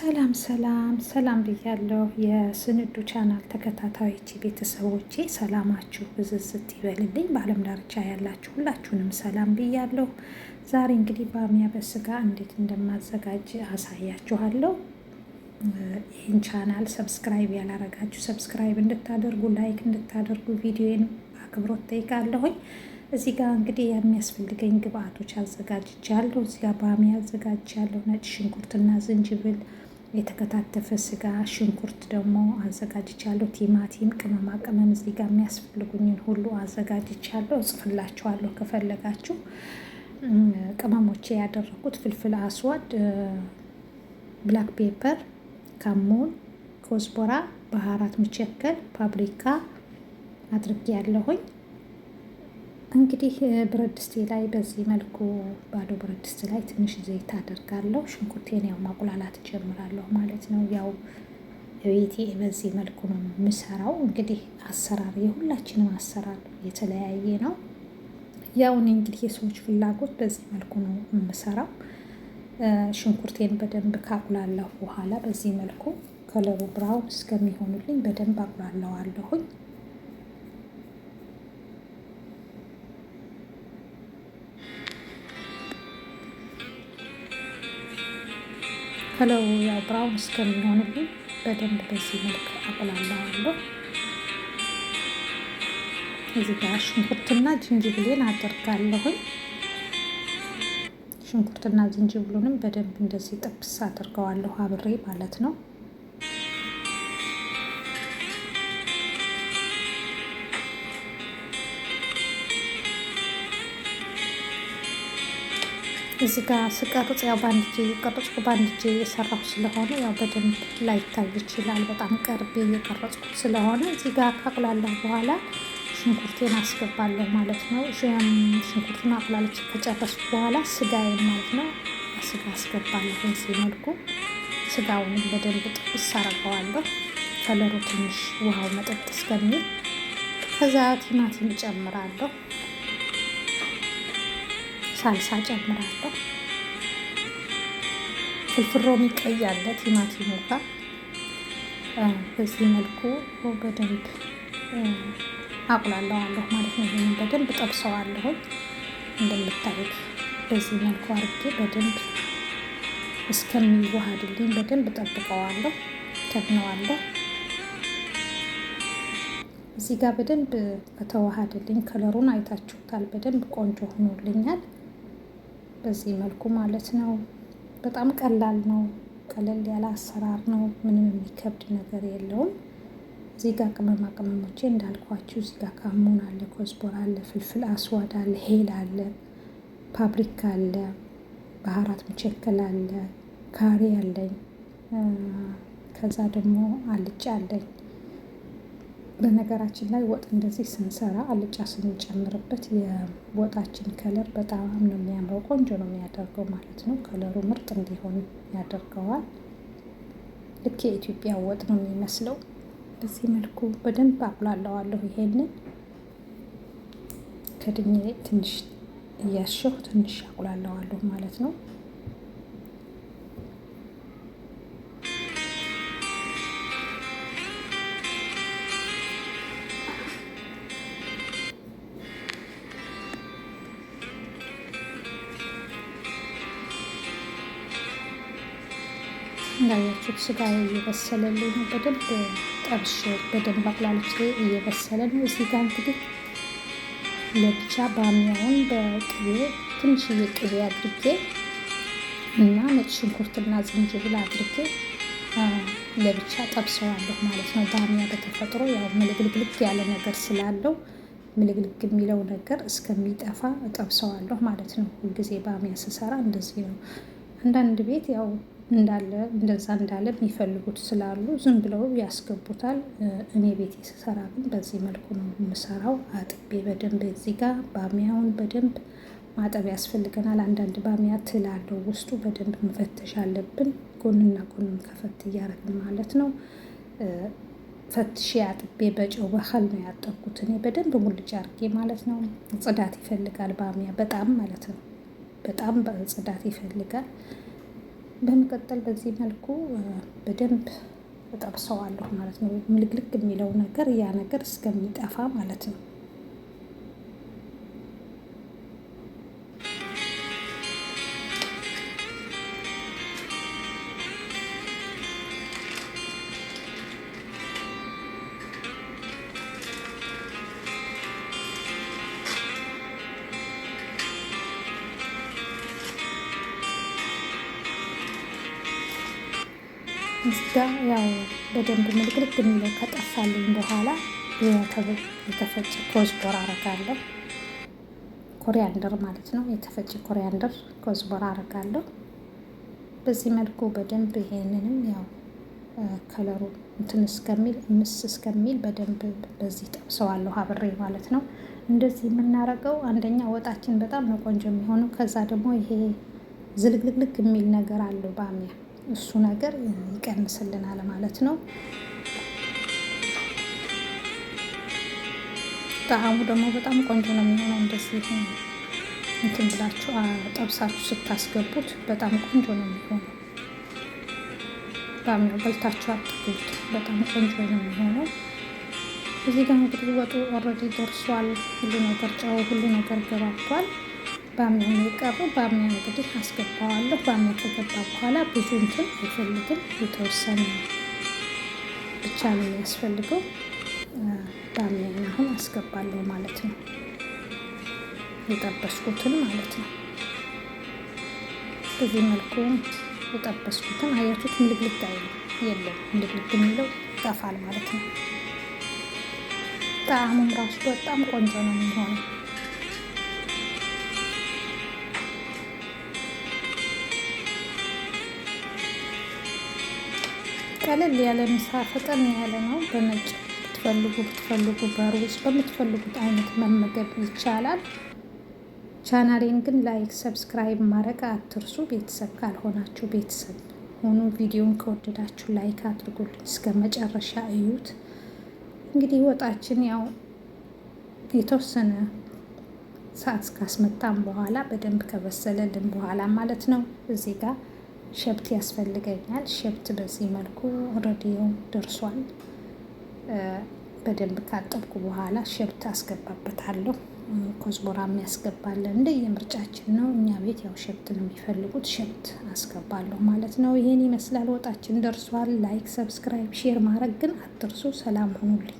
ሰላም ሰላም ሰላም ብያለሁ። የስንዱ ቻናል ተከታታዮች ቤተሰቦቼ ሰላማችሁ ብዝዝት ይበልልኝ። በዓለም ዳርቻ ያላችሁ ሁላችሁንም ሰላም ብያለሁ። ዛሬ እንግዲህ ባሚያ በስጋ እንዴት እንደማዘጋጅ አሳያችኋለሁ። ይህን ቻናል ሰብስክራይብ ያላረጋችሁ ሰብስክራይብ እንድታደርጉ፣ ላይክ እንድታደርጉ ቪዲዮን አክብሮት ጠይቃለሁኝ። እዚህ ጋር እንግዲህ የሚያስፈልገኝ ግብአቶች አዘጋጅቻለሁ። እዚህ ጋር ባሚያ አዘጋጅቻለሁ። ነጭ ሽንኩርትና ዝንጅብል፣ የተከታተፈ ስጋ፣ ሽንኩርት ደግሞ አዘጋጅቻለሁ። ቲማቲም፣ ቅመማ ቅመም እዚህ ጋር የሚያስፈልጉኝን ሁሉ አዘጋጅቻለሁ። እጽፍላችኋለሁ ከፈለጋችሁ። ቅመሞቼ ያደረኩት ፍልፍል አስዋድ፣ ብላክ ፔፐር፣ ካሞን፣ ኮዝቦራ፣ ባህራት መቸከል፣ ፓፕሪካ አድርጌ ያለሁኝ። እንግዲህ ብረት ድስቴ ላይ በዚህ መልኩ ባዶ ብረት ድስት ላይ ትንሽ ዘይት አደርጋለሁ። ሽንኩርቴን ያው ማቁላላት ጀምራለሁ ማለት ነው። ያው ቤቴ በዚህ መልኩ ነው የምሰራው። እንግዲህ አሰራር የሁላችንም አሰራር የተለያየ ነው። ያው እኔ እንግዲህ የሰዎች ፍላጎት በዚህ መልኩ ነው የምሰራው። ሽንኩርቴን በደንብ ካቁላለሁ በኋላ በዚህ መልኩ ከለሩ ብራውን እስከሚሆኑልኝ በደንብ አቁላለዋለሁኝ። ከለው ያው ብራውን እስከሚሆንልኝ በደንብ በዚህ መልክ አቁላለዋለሁ። እዚህ ጋር ሽንኩርትና ዝንጅብሌን አደርጋለሁኝ። ሽንኩርትና ዝንጅብሉንም በደንብ እንደዚህ ጥብስ አድርገዋለሁ አብሬ ማለት ነው። እዚህ ጋር ስቀርጽ ያው ባንድ እጄ እየቀረጽኩ ባንድ እጄ እየሰራሁ ስለሆነ ያው በደንብ ላይታይ ይችላል። በጣም ቀርቤ እየቀረጽኩት ስለሆነ እዚህ ጋር ካቁላለሁ በኋላ ሽንኩርቴን አስገባለሁ ማለት ነው። ሽንኩርቱን አቁላልቼ ከጨረስኩ በኋላ ስጋዬን ማለት ነው ስጋ አስገባለሁ። በዚህ መልኩ ስጋውንም በደንብ ጥብስ አደርገዋለሁ። ከለሩ ትንሽ ውሃው መጠጥ እስከሚል ከዛ ቲማቲም እጨምራለሁ። ሳልሳ ጨምራለሁ። ፍልፍል ሮሚ ቀይ አለ ቲማቲሙ ጋር በዚህ መልኩ በደንብ አቁላለዋለሁ ማለት ነው። ይሄንን በደንብ ጠብሰዋለሁ። እንደምታዩት በዚህ መልኩ አድርጌ በደንብ እስከሚዋሃድልኝ በደንብ ጠብቀዋለሁ፣ ተግነዋለሁ። እዚህ ጋር በደንብ ከተዋሃድልኝ ከለሩን አይታችሁታል። በደንብ ቆንጆ ሆኖልኛል። በዚህ መልኩ ማለት ነው። በጣም ቀላል ነው። ቀለል ያለ አሰራር ነው። ምንም የሚከብድ ነገር የለውም። እዚህ ጋር ቅመማ ቅመሞቼ እንዳልኳችሁ እዚህ ጋር ካሙን አለ፣ ኮዝቦራ አለ፣ ፍልፍል አስዋድ አለ፣ ሄል አለ፣ ፓፕሪካ አለ፣ ባህራት መቸከል አለ፣ ካሪ አለኝ። ከዛ ደግሞ አልጫ አለኝ። በነገራችን ላይ ወጥ እንደዚህ ስንሰራ አልጫ ስንጨምርበት የወጣችን ከለር በጣም ነው የሚያምረው፣ ቆንጆ ነው የሚያደርገው ማለት ነው። ከለሩ ምርጥ እንዲሆን ያደርገዋል። ልክ የኢትዮጵያ ወጥ ነው የሚመስለው። በዚህ መልኩ በደንብ አቁላለዋለሁ። ይሄንን ከድኜ ትንሽ እያሸሁ ትንሽ አቁላለዋለሁ ማለት ነው። እንዳያችሁት ስጋ እየበሰለልኝ ነው። በደንብ ጠብሼ በደንብ አቁላልቼ እየበሰለ ነው። እዚህ ጋር እንግዲህ ለብቻ ባሚያውን በቅቤ ትንሽዬ ቅቤ አድርጌ እና ነጭ ሽንኩርትና ዝንጅብል አድርጌ ለብቻ ጠብሰዋለሁ ማለት ነው። ባሚያ በተፈጥሮ ያው ምልግልግልግ ያለ ነገር ስላለው ምልግልግ የሚለው ነገር እስከሚጠፋ ጠብሰዋለሁ ማለት ነው። ሁልጊዜ ባሚያ ስሰራ እንደዚህ ነው። አንዳንድ ቤት ያው እንደዛ እንዳለ የሚፈልጉት ስላሉ ዝም ብለው ያስገቡታል። እኔ ቤቴ ስሰራ ግን በዚህ መልኩ ነው የምሰራው። አጥቤ በደንብ እዚህ ጋር ባሚያውን በደንብ ማጠብ ያስፈልገናል። አንዳንድ ባሚያ ትል አለው ውስጡ፣ በደንብ መፈተሽ አለብን። ጎንና ጎንም ከፈት እያደረግን ማለት ነው። ፈትሼ አጥቤ በጨው በኸል ነው ያጠብኩት እኔ በደንብ ሙልጭ አድርጌ ማለት ነው። ጽዳት ይፈልጋል ባሚያ በጣም ማለት ነው። በጣም ጽዳት ይፈልጋል። በመቀጠል በዚህ መልኩ በደንብ እጠብሰዋለሁ ማለት ነው። ምልግልግ የሚለው ነገር ያ ነገር እስከሚጠፋ ማለት ነው። እዚጋ ያው በደንብ ምልክልክ የሚለው ከጠፋልኝ በኋላ የተፈጨ ኮዝቦራ አረጋለሁ። ኮሪያንደር ማለት ነው። የተፈጨ ኮሪያንደር ኮዝቦራ አረጋለሁ። በዚህ መልኩ በደንብ ይሄንንም ያው ከለሩ እንትን እስከሚል ምስ እስከሚል በደንብ በዚህ ጠብሰዋለሁ አብሬ ማለት ነው። እንደዚህ የምናረገው አንደኛ ወጣችን በጣም ነው ቆንጆ የሚሆነው። ከዛ ደግሞ ይሄ ዝልግልግልግ የሚል ነገር አለው ባሚያ እሱ ነገር ይቀንስልናል ማለት ነው። ጣዕሙ ደግሞ በጣም ቆንጆ ነው የሚሆነው። እንደዚህ እንትን ብላችሁ ጠብሳችሁ ስታስገቡት በጣም ቆንጆ ነው የሚሆነው። ባሚያው በልታችሁ አትብሉት፣ በጣም ቆንጆ ነው የሚሆነው። እዚህ ጋር እንግዲህ ወጡ ኦልሬዲ ደርሷል። ሁሉ ነገር ጨው፣ ሁሉ ነገር ገባቷል። ባሚያ ነው የቀረው። ባሚያ እንግዲህ አስገባዋለሁ። ባሚያ ከገባ በኋላ ብዙ እንትን አይፈልግም፣ የተወሰነ ብቻ ነው የሚያስፈልገው። ባሚያን አሁን አስገባለሁ ማለት ነው፣ የጠበስኩትን ማለት ነው። በዚህ መልኩ የጠበስኩትን አያችሁት፣ ምልግልግ አይልም፣ የለም ምልግልግ የሚለው ይጠፋል ማለት ነው። ጣዕሙም ራሱ በጣም ቆንጆ ነው የሚሆነው። ቀለል ያለ ምሳ ፈጠን ያለ ነው። በነጭ ብትፈልጉ በሩዝ በምትፈልጉት አይነት መመገብ ይቻላል። ቻናሌን ግን ላይክ፣ ሰብስክራይብ ማድረግ አትርሱ። ቤተሰብ ካልሆናችሁ ቤተሰብ ሆኑ። ቪዲዮን ከወደዳችሁ ላይክ አድርጉልኝ፣ እስከ መጨረሻ እዩት። እንግዲህ ወጣችን ያው የተወሰነ ሰዓት ካስመጣን በኋላ በደንብ ከበሰለልን በኋላ ማለት ነው እዚህ ጋር ሸብት ያስፈልገኛል። ሸብት በዚህ መልኩ ኦልሬዲው ደርሷል። በደንብ ካጠብኩ በኋላ ሸብት አስገባበታለሁ። ኮዝቦራ የሚያስገባለን እንደ የምርጫችን ነው። እኛ ቤት ያው ሸብት ነው የሚፈልጉት፣ ሸብት አስገባለሁ ማለት ነው። ይሄን ይመስላል። ወጣችን ደርሷል። ላይክ፣ ሰብስክራይብ፣ ሼር ማድረግ ግን አትርሱ። ሰላም ሁኑልኝ።